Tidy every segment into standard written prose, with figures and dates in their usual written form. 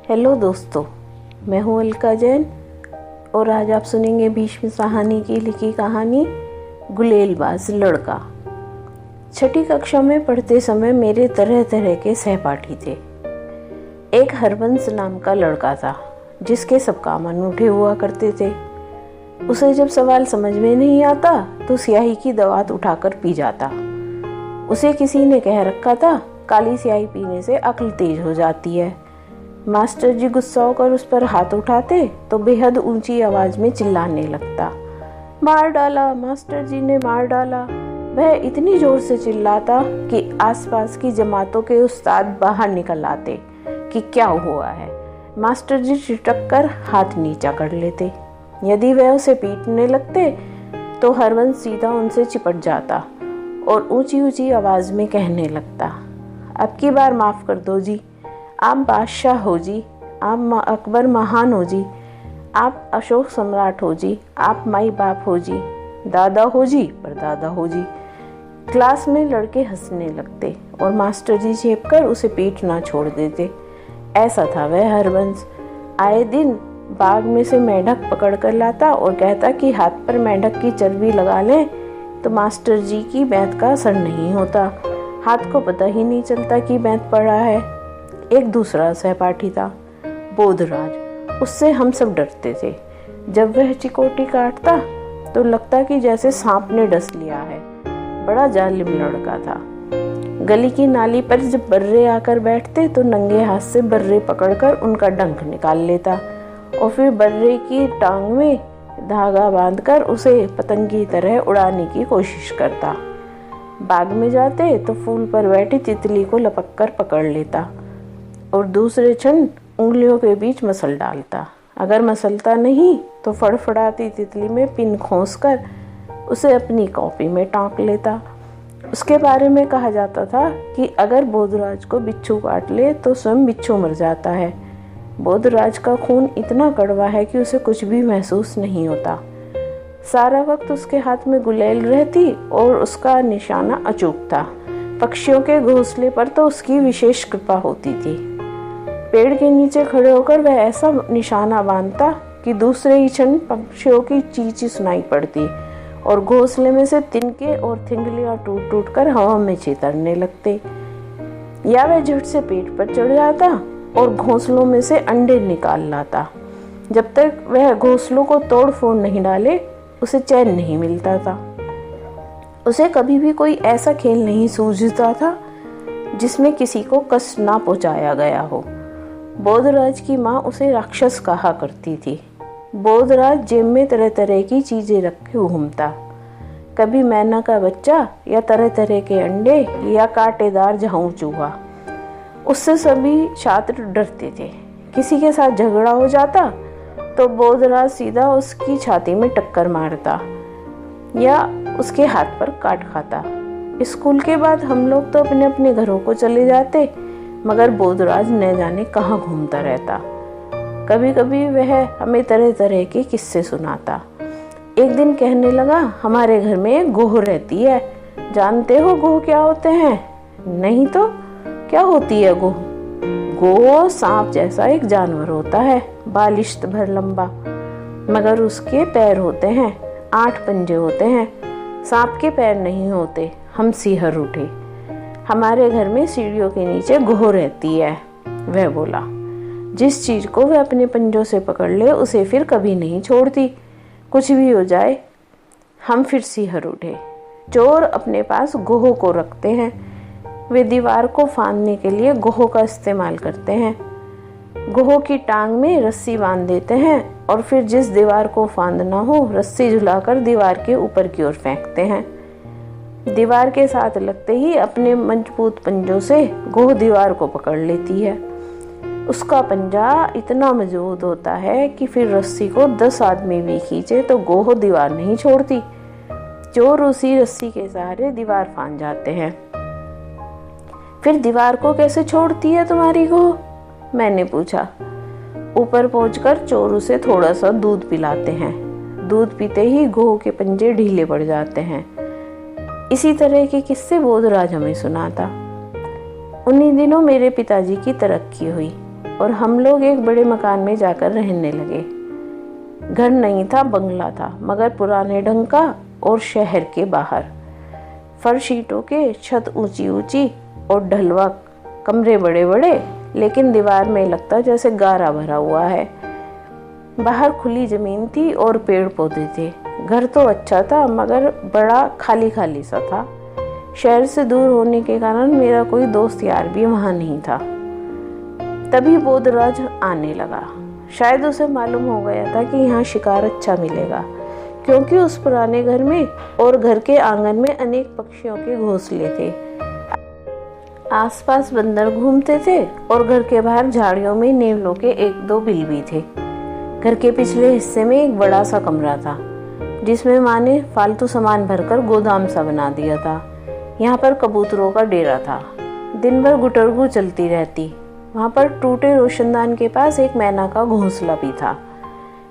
Hello दोस्तों, मैं हूँ अलका जैन और आज आप सुनेंगे भीष्म साहनी की लिखी कहानी गुलेलबाज लड़का। छठी कक्षा में पढ़ते समय मेरे तरह तरह के सहपाठी थे। एक हरबंस नाम का लड़का था जिसके सब काम अनूठे हुआ करते थे। उसे जब सवाल समझ में नहीं आता तो स्याही की दवात उठाकर पी जाता। उसे किसी ने कह रखा था काली स्याही पीने से अक्ल तेज हो जाती है। मास्टर जी गुस्सा होकर उस पर हाथ उठाते तो बेहद ऊंची आवाज में चिल्लाने लगता, मार डाला, मास्टर जी ने मार डाला। वह इतनी जोर से चिल्लाता कि आसपास की जमातों के उस्ताद बाहर निकल आते कि क्या हुआ है। मास्टर जी छिटक कर हाथ नीचा कर लेते। यदि वह उसे पीटने लगते तो हरवंश सीधा उनसे चिपट जाता और ऊंची ऊंची आवाज में कहने लगता, अब की बार माफ कर दो जी, आप बादशाह हो जी, आप अकबर महान हो जी, आप अशोक सम्राट हो जी, आप माई बाप हो जी, दादा हो जी, परदादा हो जी। क्लास में लड़के हंसने लगते और मास्टर जी चेपकर उसे पीटना छोड़ देते। ऐसा था वह हरबंस। आए दिन बाग में से मेंढक पकड़ कर लाता और कहता कि हाथ पर मेंढक की चर्बी लगा लें तो मास्टर जी की बैंत का असर नहीं होता। हाथ को पता ही नहीं चलता कि बैंत पड़ा है। एक दूसरा सहपाठी था बोधराज। उससे हम सब डरते थे। जब वह चिकोटी काटता तो लगता कि जैसे सांप ने डस लिया है। बड़ा जालिम लड़का था। गली की नाली पर जब बर्रे आकर बैठते तो नंगे हाथ से बर्रे पकड़कर उनका डंक निकाल लेता और फिर बर्रे की टांग में धागा बांधकर उसे पतंग की तरह उड़ाने की कोशिश करता। बाग में जाते तो फूल पर बैठी तितली को लपक कर पकड़ लेता और दूसरे क्षण उंगलियों के बीच मसल डालता। अगर मसलता नहीं तो फड़फड़ाती तितली में पिन खोसकर उसे अपनी कॉपी में टांक लेता। उसके बारे में कहा जाता था कि अगर बोधराज को बिच्छू काट ले तो स्वयं बिच्छू मर जाता है। बोधराज का खून इतना कड़वा है कि उसे कुछ भी महसूस नहीं होता। सारा वक्त उसके हाथ में गुलेल रहती और उसका निशाना अचूक था। पक्षियों के घोंसले पर तो उसकी विशेष कृपा होती थी। पेड़ के नीचे खड़े होकर वह ऐसा निशाना बांधता कि दूसरे ही क्षण पक्षियों की चींची सुनाई पड़ती और घोंसले में से तिनके और थिंगलियां टूट टूट कर हवा में चीतरने लगते। या वह झट से पेट पर चढ़ जाता और घोंसलों में से अंडे निकाल लाता। जब तक वह घोंसलों को तोड़ फोड़ नहीं डाले उसे चैन नहीं मिलता था। उसे कभी भी कोई ऐसा खेल नहीं सूझता था जिसमें किसी को कष्ट ना पहुंचाया गया हो। बोधराज की माँ उसे राक्षस कहा करती थी। बोधराज जेब में तरह तरह की चीजें रखे घूमता, कभी मैना का बच्चा या तरह तरह के अंडे या कांटेदार झाऊ चूहा। उससे सभी छात्र डरते थे। किसी के साथ झगड़ा हो जाता तो बोधराज सीधा उसकी छाती में टक्कर मारता या उसके हाथ पर काट खाता। स्कूल के बाद हम लोग तो अपने अपने घरों को चले जाते, मगर बोधराज न जाने कहाँ घूमता रहता। कभी कभी वह हमें तरह तरह के किस्से सुनाता। एक दिन कहने लगा, हमारे घर में एक गोह रहती है। जानते हो गोह क्या होते हैं? नहीं तो क्या होती है गोह? गोह सांप जैसा एक जानवर होता है, बालिश्त भर लंबा, मगर उसके पैर होते हैं, 8 पंजे होते हैं। सांप के पैर नहीं होते। हम सिहर उठे। हमारे घर में सीढ़ियों के नीचे गोह रहती है, वह बोला। जिस चीज को वह अपने पंजों से पकड़ ले उसे फिर कभी नहीं छोड़ती, कुछ भी हो जाए। हम फिर सिहर उठे। चोर अपने पास गोह को रखते हैं। वे दीवार को फांदने के लिए गोह का इस्तेमाल करते हैं। गोह की टांग में रस्सी बांध देते हैं और फिर जिस दीवार को फांदना हो रस्सी झुलाकर दीवार के ऊपर की ओर फेंकते हैं। दीवार के साथ लगते ही अपने मजबूत पंजों से गोह दीवार को पकड़ लेती है। उसका पंजा इतना मजबूत होता है कि फिर रस्सी को 10 आदमी भी खींचे तो गोह दीवार नहीं छोड़ती। चोर उसी रस्सी के सहारे दीवार फांद जाते हैं। फिर दीवार को कैसे छोड़ती है तुम्हारी गोह? मैंने पूछा। ऊपर पहुंचकर चोर उसे थोड़ा सा दूध पिलाते हैं। दूध पीते ही गोह के पंजे ढीले पड़ जाते हैं। इसी तरह के किस्से बोधराज हमें सुनाता। उन्हीं दिनों मेरे पिताजी की तरक्की हुई। और हम लोग एक बड़े मकान में जाकर रहने लगे। घर नहीं था, बंगला था, मगर पुराने ढंग का और शहर के बाहर। फर्श ईंटों के, छत ऊंची ऊंची और ढलवा, कमरे बड़े बड़े, लेकिन दीवार में लगता जैसे गारा भरा हुआ है। बाहर खुली जमीन थी और पेड़ पौधे थे। घर तो अच्छा था, मगर बड़ा खाली खाली सा था। शहर से दूर होने के कारण मेरा कोई दोस्त यार भी वहां नहीं था। तभी बोधराज आने लगा। शायद उसे मालूम हो गया था कि यहाँ शिकार अच्छा मिलेगा, क्योंकि उस पुराने घर में और घर के आंगन में अनेक पक्षियों के घोंसले थे। आसपास बंदर घूमते थे और घर के बाहर झाड़ियों में नेवलों के एक दो बिल भी थे। घर के पिछले हिस्से में एक बड़ा सा कमरा था, जिसमें माँ ने फालतू सामान भरकर गोदाम सा बना दिया था। यहाँ पर कबूतरों का डेरा था। दिन भर गुटरगू चलती रहती। वहाँ पर टूटे रोशनदान के पास एक मैना का घोंसला भी था।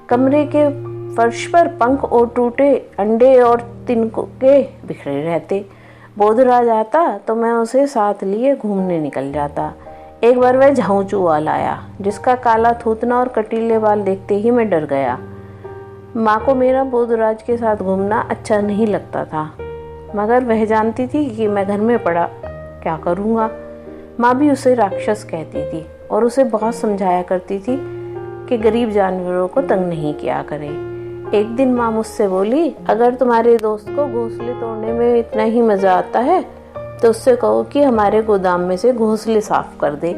कमरे के फर्श पर पंख और टूटे अंडे और तिनके बिखरे रहते। बोधराज आता तो मैं उसे साथ लिए घूमने निकल जाता। एक बार वह झाऊचूआ लाया, जिसका काला थूथना और कटीले बाल देखते ही मैं डर गया। माँ को मेरा बोधराज के साथ घूमना अच्छा नहीं लगता था, मगर वह जानती थी कि मैं घर में पड़ा क्या करूँगा। माँ भी उसे राक्षस कहती थी और उसे बहुत समझाया करती थी कि गरीब जानवरों को तंग नहीं किया करे। एक दिन माँ मुझसे बोली, अगर तुम्हारे दोस्त को घोंसले तोड़ने में इतना ही मजा आता है तो उससे कहो कि हमारे गोदाम में से घोंसले साफ कर दे।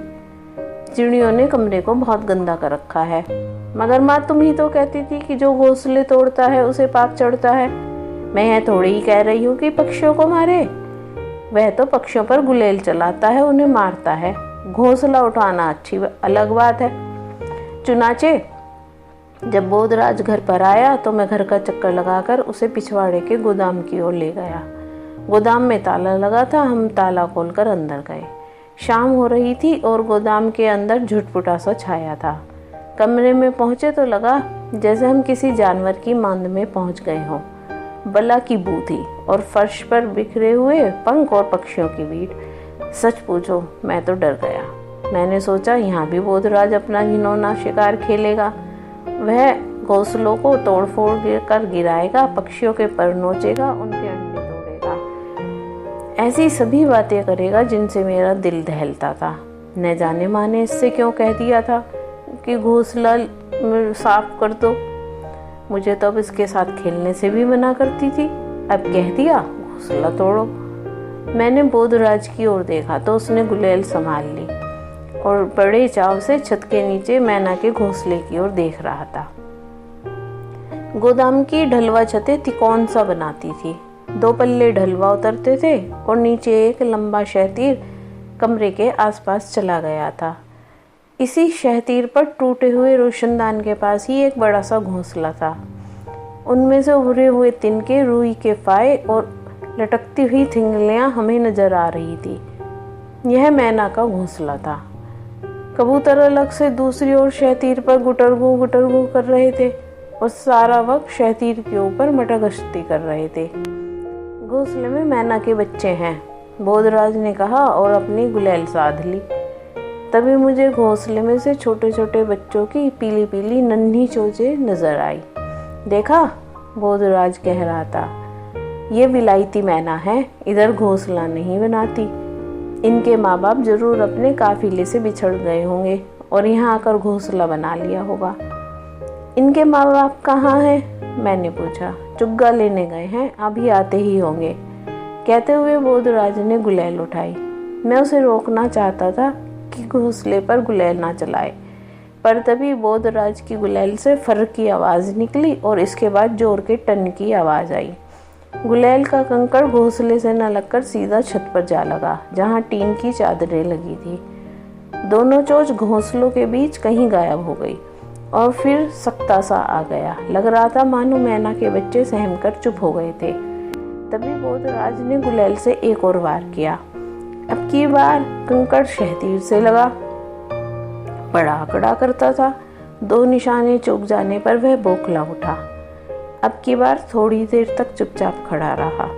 चिड़ियों ने कमरे को बहुत गंदा कर रखा है। मगर माँ, तुम ही तो कहती थी कि जो घोंसले तोड़ता है उसे पाप चढ़ता है। मैं यह थोड़ी ही कह रही हूँ कि पक्षियों को मारे। वह तो पक्षियों पर गुलेल चलाता है, उन्हें मारता है। घोंसला उठाना अच्छी अलग बात है। चुनाचे जब बोधराज घर पर आया तो मैं घर का चक्कर लगाकर उसे पिछवाड़े के गोदाम की ओर ले गया। गोदाम में ताला लगा था। हम ताला खोलकर अंदर गए। शाम हो रही थी और गोदाम के अंदर झुटपुटा सा छाया था। कमरे में पहुंचे तो लगा जैसे हम किसी जानवर की मांद में पहुंच गए हों। बला की बू थी और फर्श पर बिखरे हुए पंख और पक्षियों की भीड़। सच पूछो, मैं तो डर गया। मैंने सोचा यहाँ भी बोधराज अपना घिनौना शिकार खेलेगा। वह घोंसलों को तोड़ फोड़ कर गिराएगा, पक्षियों के पर नोचेगा, उनके अंडे तोड़ेगा, ऐसी सभी बातें करेगा जिनसे मेरा दिल दहलता था। न जाने माँ ने इससे क्यों कह दिया था कि घोंसला साफ कर दो। मुझे तो अब इसके साथ खेलने से भी मना करती थी, अब कह दिया घोंसला तोड़ो। मैंने बोधराज की ओर देखा तो उसने गुलेल संभाल ली और बड़े चाव से छत के नीचे मैना के घोंसले की ओर देख रहा था। गोदाम की ढलवा छतें तिकोन सा बनाती थी। 2 पल्ले ढलवा उतरते थे और नीचे एक लंबा शहतीर कमरे के आसपास चला गया था। इसी शहतीर पर टूटे हुए रोशनदान के पास ही एक बड़ा सा घोंसला था। उनमें से उभरे हुए तिनके, रुई के फाये और लटकती हुई थिंगलियां हमें नजर आ रही थी। यह मैना का घोंसला था। कबूतर अलग से दूसरी ओर शहतीर पर गुटरगू कर रहे थे और सारा वक्त शहतीर के ऊपर मटगश्ती कर रहे थे। घोंसले में मैना के बच्चे हैं, बोधराज ने कहा और अपनी गुलेल साध ली। तभी मुझे घोंसले में से छोटे छोटे बच्चों की पीली पीली नन्ही चोंचें नजर आई। देखा, बोधराज कह रहा था, ये विलायती मैना है, इधर घोंसला नहीं बनाती। इनके माँ बाप जरूर अपने काफिले से बिछड़ गए होंगे और यहाँ आकर घोंसला बना लिया होगा। इनके माँ बाप कहाँ हैं? मैंने पूछा। चुग्गा लेने गए हैं, अभी आते ही होंगे। कहते हुए बोधराज ने गुलेल उठाई। मैं उसे रोकना चाहता था कि घोंसले पर गुलेल ना चलाए, पर तभी बोधराज की गुलेल से फर की आवाज़ निकली और इसके बाद जोर के टन की आवाज़ आई। गुलेल का कंकड़ घोंसले से न लगकर सीधा छत पर जा लगा, जहाँ टीन की चादरें लगी थी। दोनों चोंच घोंसलों के बीच कहीं गायब हो गई और फिर सख्ता सा आ गया। लग रहा था मानो मैना के बच्चे सहमकर चुप हो गए थे। तभी बोधराज ने गुलेल से एक और वार किया। अब की बार कंकड़ शहतीर से लगा। बड़ा आंकड़ा करता था। 2 निशाने चूक जाने पर वह बौखला उठा। अब की बार थोड़ी देर तक चुपचाप खड़ा रहा।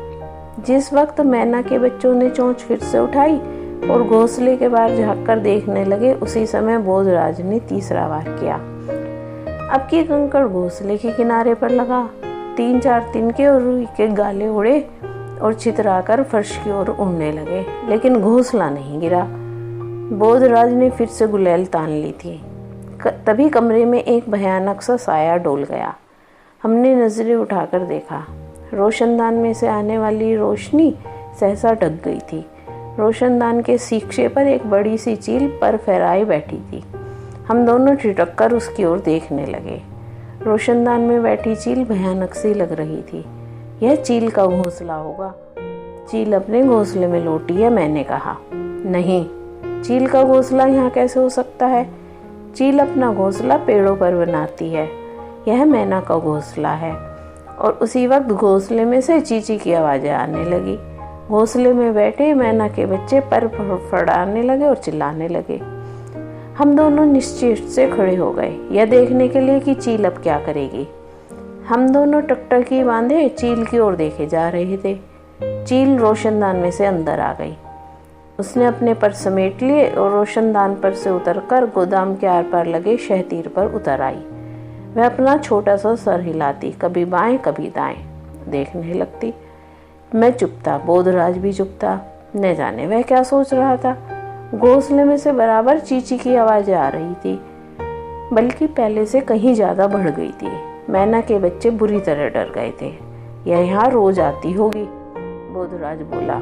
जिस वक्त मैना के बच्चों ने चोंच फिर से उठाई, और घोंसले के बाहर झांककर देखने लगे। उसी समय बोधराज ने तीसरा वार किया। अब की कंकड़ घोंसले के किनारे पर लगा। 3-4 तिनके और रुई के गाले उड़े और छितराकर फर्श की ओर उड़ने लगे, लेकिन घोंसला नहीं गिरा। बोधराज ने फिर से गुलेल तान ली थी। तभी कमरे में एक भयानक सा साया डोल गया। हमने नजरें उठाकर देखा। रोशनदान में से आने वाली रोशनी सहसा ढक गई थी। रोशनदान के सीखे पर एक बड़ी सी चील पर फहराई बैठी थी। हम दोनों ठिठक कर उसकी ओर देखने लगे। रोशनदान में बैठी चील भयानक सी लग रही थी। यह चील का घोंसला होगा। चील अपने घोंसले में लौटी है, मैंने कहा। नहीं, चील का घोंसला यहाँ कैसे हो सकता है? चील अपना घोंसला पेड़ों पर बनाती है। यह मैना का घोंसला है। और उसी वक्त घोंसले में से चींची की आवाजें आने लगी। घोंसले में बैठे मैना के बच्चे पर फड़फड़ाने लगे और चिल्लाने लगे। हम दोनों निश्चेष्ट से खड़े हो गए, यह देखने के लिए कि चील अब क्या करेगी। हम दोनों टकटकी बांधे चील की ओर देखे जा रहे थे। चील रोशनदान में से अंदर आ गई। उसने अपने पर समेट लिए और रोशनदान पर से उतरकर गोदाम के आर पार लगे शहतीर पर उतर आई। वह अपना छोटा सा सर हिलाती, कभी बाएं कभी दाएं देखने लगती। मैं चुप था, बोधराज भी चुप था। न जाने वह क्या सोच रहा था। घोंसले में से बराबर चींची की आवाजें आ रही थी, बल्कि पहले से कहीं ज्यादा बढ़ गई थी। मैना के बच्चे बुरी तरह डर गए थे। यह यहाँ रोज आती होगी, बोधराज बोला।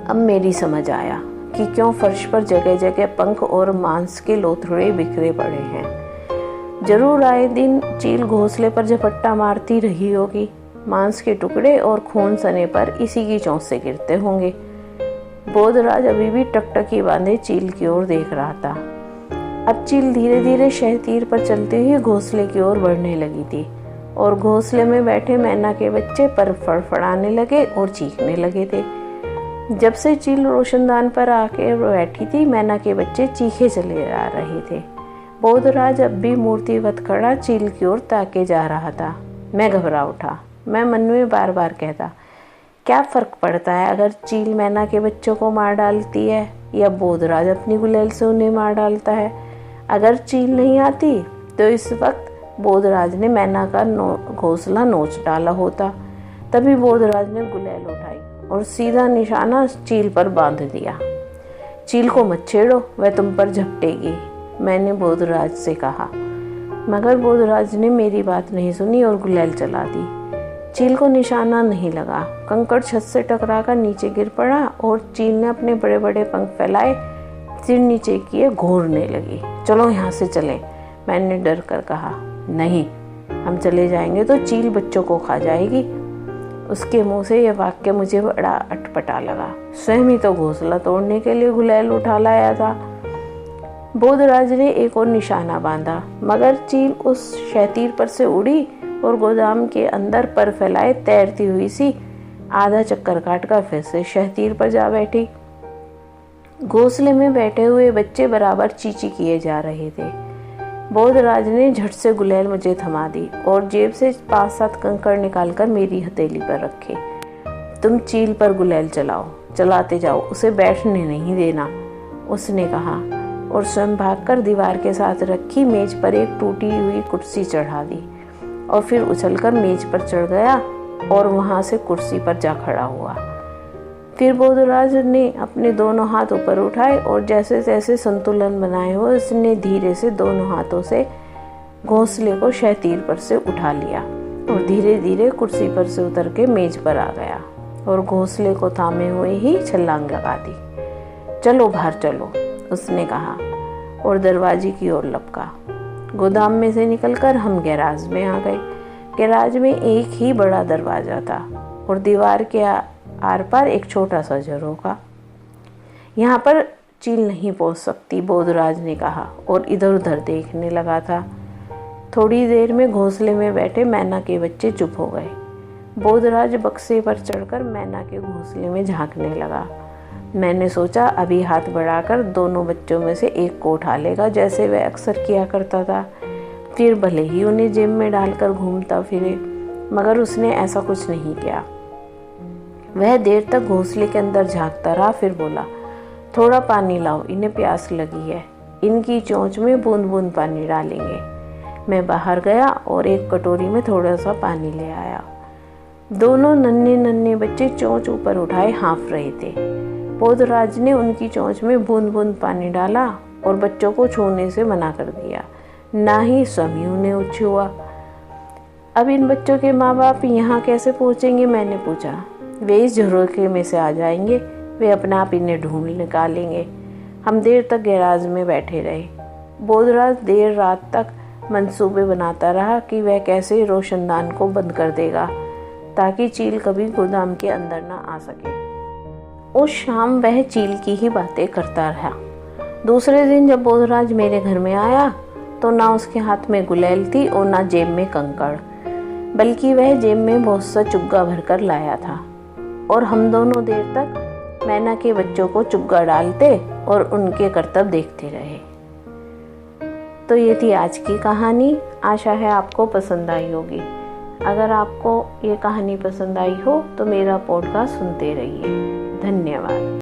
अब मेरी समझ आया कि क्यों फर्श पर जगह जगह पंख और मांस के लोथड़े बिखरे पड़े हैं। जरूर आए दिन चील घोंसले पर झपट्टा मारती रही होगी। मांस के टुकड़े और खून सने पर इसी की चोंच से गिरते होंगे। बोधराज अभी भी टकटकी बांधे चील की ओर देख रहा था। अब चील धीरे धीरे शहतीर पर चलते हुए घोंसले की ओर बढ़ने लगी थी और घोंसले में बैठे मैना के बच्चे पर फड़फड़ाने लगे और चीखने लगे थे। जब से चील रोशनदान पर आके बैठी थी, मैना के बच्चे चीखे चले आ रहे थे। बोधराज अब भी मूर्तिवत खड़ा चील की ओर ताके जा रहा था। मैं घबरा उठा। मैं मन में बार बार कहता, क्या फर्क पड़ता है अगर चील मैना के बच्चों को मार डालती है या बोधराज अपनी गुलेल से उन्हें मार डालता है। अगर चील नहीं आती तो इस वक्त बोधराज ने मैना का घोंसला नोच डाला होता। तभी बोधराज ने गुलेल उठाई और सीधा निशाना चील पर बांध दिया। चील को मत छेड़ो, वह तुम पर झपटेगी, मैंने बोधराज से कहा। मगर बोधराज ने मेरी बात नहीं सुनी और गुलेल चला दी। चील को निशाना नहीं लगा। कंकड़ छत से टकराकर नीचे गिर पड़ा और चील ने अपने बड़े बड़े पंख फैलाए, सिर नीचे किए घूरने लगी। चलो यहाँ से चलें, मैंने डर कर कहा। नहीं, हम चले जाएंगे तो चील बच्चों को खा जाएगी। उसके मुंह से यह वाक्य मुझे बड़ा अटपटा लगा। स्वयं ही तो घोंसला तोड़ने के लिए गुलेल उठा लाया था। बोधराज ने एक और निशाना बांधा, मगर चील उस शहतीर पर से उड़ी और गोदाम के अंदर पर फैलाए तैरती हुई सी आधा चक्कर काटकर फिर से शहतीर पर जा बैठी। घोंसले में बैठे हुए बच्चे बराबर चींची किए जा रहे थे। बोधराज ने झट से गुलेल मुझे थमा दी और जेब से 5-7 कंकड़ निकालकर मेरी हथेली पर रखे। तुम चील पर गुलेल चलाओ, चलाते जाओ, उसे बैठने नहीं देना, उसने कहा और स्वयं भागकर दीवार के साथ रखी मेज पर एक टूटी हुई कुर्सी चढ़ा दी और फिर उछलकर मेज पर चढ़ गया और वहां से कुर्सी पर जा खड़ा हुआ। फिर बोधराज ने अपने दोनों हाथ ऊपर उठाए और जैसे तैसे संतुलन बनाए हुए उसने धीरे से दोनों हाथों से घोंसले को शहतीर पर से उठा लिया और धीरे धीरे कुर्सी पर से उतर के मेज पर आ गया और घोंसले को थामे हुए ही छलांग लगा दी। चलो बाहर चलो, उसने कहा और दरवाजे की ओर लपका। गोदाम में से निकलकर हम गैराज में आ गए। गैराज में एक ही बड़ा दरवाजा था और दीवार के आर पार एक छोटा सा झरोखा। यहाँ पर चील नहीं पहुँच सकती, बोधराज ने कहा और इधर उधर देखने लगा था। थोड़ी देर में घोंसले में बैठे मैना के बच्चे चुप हो गए। बोधराज बक्से पर चढ़कर मैना के घोंसले में झांकने लगा। मैंने सोचा अभी हाथ बढ़ाकर दोनों बच्चों में से एक को उठा लेगा, जैसे वह अक्सर किया करता था। फिर भले ही उन्हें जेब में डालकर घूमता फिरे, मगर उसने ऐसा कुछ नहीं किया। वह देर तक घोंसले के अंदर झांकता रहा, फिर बोला, थोड़ा पानी लाओ, इन्हें प्यास लगी है। इनकी चोंच में बूंद बूंद पानी डालेंगे। मैं बाहर गया और एक कटोरी में थोड़ा सा पानी ले आया। दोनों नन्हे नन्हे बच्चे चोंच ऊपर उठाए हाँफ रहे थे। बोधराज ने उनकी चोंच में बूंद बूंद पानी डाला और बच्चों को छूने से मना कर दिया, ना ही स्वयं उन्हें छुआ। अब इन बच्चों के माँ बाप यहाँ कैसे पहुँचेंगे, मैंने पूछा। वे इस झरोखे में से आ जाएंगे, वे अपने आप इन्हें ढूंढ निकालेंगे। हम देर तक गैराज में बैठे रहे। बोधराज देर रात तक मंसूबे बनाता रहा कि वह कैसे रोशनदान को बंद कर देगा ताकि चील कभी गोदाम के अंदर ना आ सके। उस शाम वह चील की ही बातें करता रहा। दूसरे दिन जब बोधराज मेरे घर में आया तो ना उसके हाथ में गुलेल थी और ना जेब में कंकड़, बल्कि वह जेब में बहुत सा चुग्गा भरकर लाया था। और हम दोनों देर तक मैना के बच्चों को चुग्गा डालते और उनके करतब देखते रहे। तो ये थी आज की कहानी। आशा है आपको पसंद आई होगी। अगर आपको ये कहानी पसंद आई हो तो मेरा पॉडकास्ट सुनते रहिए। धन्यवाद।